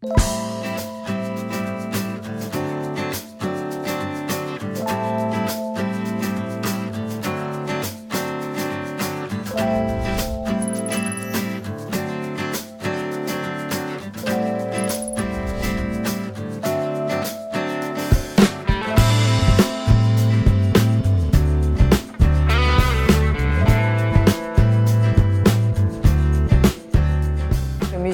Le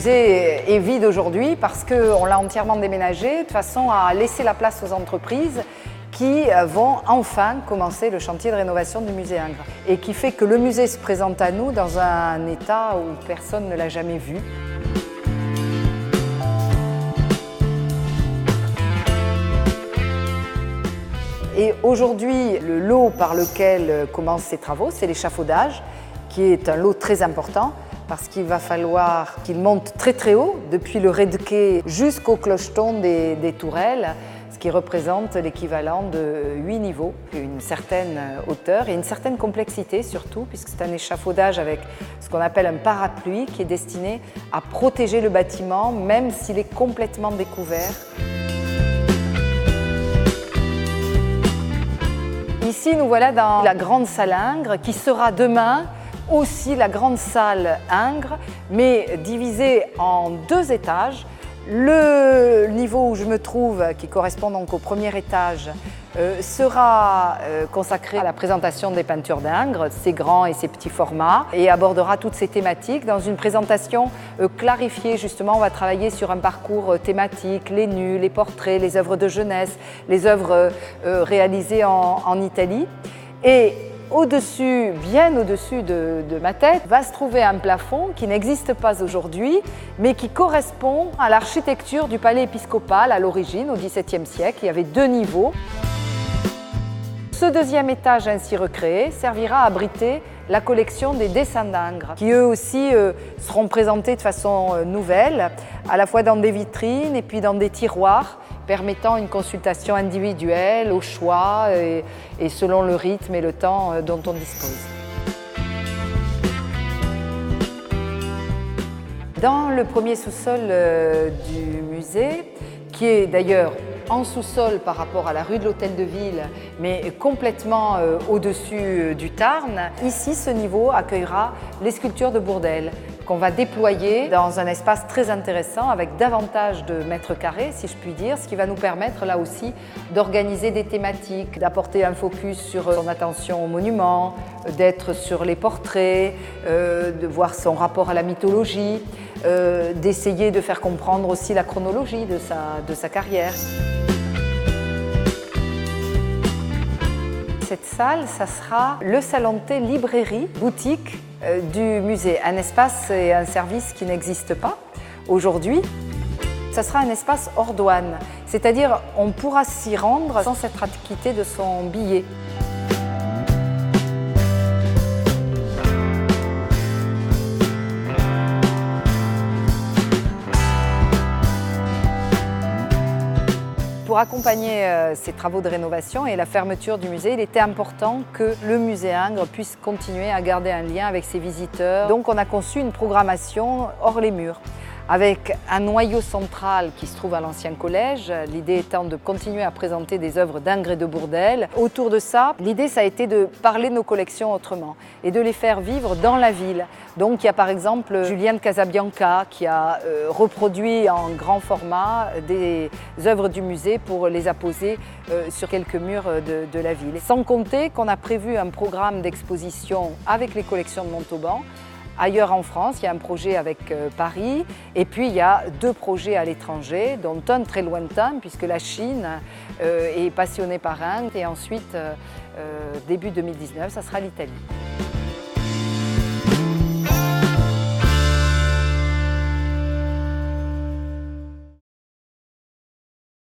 musée est vide aujourd'hui parce qu'on l'a entièrement déménagé de façon à laisser la place aux entreprises qui vont enfin commencer le chantier de rénovation du musée Ingres et qui fait que le musée se présente à nous dans un état où personne ne l'a jamais vu. Et aujourd'hui, le lot par lequel commencent ces travaux, c'est l'échafaudage, qui est un lot très important parce qu'il va falloir qu'il monte très très haut, depuis le rez-de-quai jusqu'au clocheton des tourelles, ce qui représente l'équivalent de 8 niveaux, une certaine hauteur et une certaine complexité surtout, puisque c'est un échafaudage avec ce qu'on appelle un parapluie qui est destiné à protéger le bâtiment, même s'il est complètement découvert. Ici, nous voilà dans la grande salle Ingres, qui sera demain aussi la grande salle Ingres, mais divisée en 2 étages. Le niveau où je me trouve, qui correspond donc au premier étage, sera consacré à la présentation des peintures d'Ingres, ses grands et ses petits formats, et abordera toutes ces thématiques dans une présentation clarifiée. Justement, on va travailler sur un parcours thématique, les nus, les portraits, les œuvres de jeunesse, les œuvres réalisées en Italie. Et au-dessus, bien au-dessus de ma tête, va se trouver un plafond qui n'existe pas aujourd'hui, mais qui correspond à l'architecture du palais épiscopal à l'origine, au XVIIe siècle. Il y avait 2 niveaux. Ce 2e étage ainsi recréé servira à abriter la collection des dessins d'Ingres, qui eux aussi seront présentés de façon nouvelle, à la fois dans des vitrines et puis dans des tiroirs, permettant une consultation individuelle au choix et selon le rythme et le temps dont on dispose. Dans le premier sous-sol du musée, qui est d'ailleurs en sous-sol par rapport à la rue de l'Hôtel de Ville, mais complètement au-dessus du Tarn, ici, ce niveau accueillera les sculptures de Bourdelle, qu'on va déployer dans un espace très intéressant avec davantage de mètres carrés, si je puis dire, ce qui va nous permettre là aussi d'organiser des thématiques, d'apporter un focus sur son attention aux monuments, d'être sur les portraits, de voir son rapport à la mythologie, d'essayer de faire comprendre aussi la chronologie de sa carrière. Cette salle, ça sera le salon de thé librairie, boutique du musée, un espace et un service qui n'existent pas aujourd'hui. Ça sera un espace hors douane, c'est-à-dire on pourra s'y rendre sans s'être acquitté de son billet. Pour accompagner ces travaux de rénovation et la fermeture du musée, il était important que le musée Ingres puisse continuer à garder un lien avec ses visiteurs. Donc on a conçu une programmation hors les murs, avec un noyau central qui se trouve à l'ancien collège, l'idée étant de continuer à présenter des œuvres d'Ingres et de Bourdelle. Autour de ça, l'idée ça a été de parler de nos collections autrement et de les faire vivre dans la ville. Donc il y a par exemple Julien de Casabianca qui a reproduit en grand format des œuvres du musée pour les apposer sur quelques murs de la ville. Sans compter qu'on a prévu un programme d'exposition avec les collections de Montauban. Ailleurs en France, il y a un projet avec Paris et puis il y a 2 projets à l'étranger, dont un très lointain puisque la Chine est passionnée par Ingres et ensuite, début 2019, ça sera l'Italie.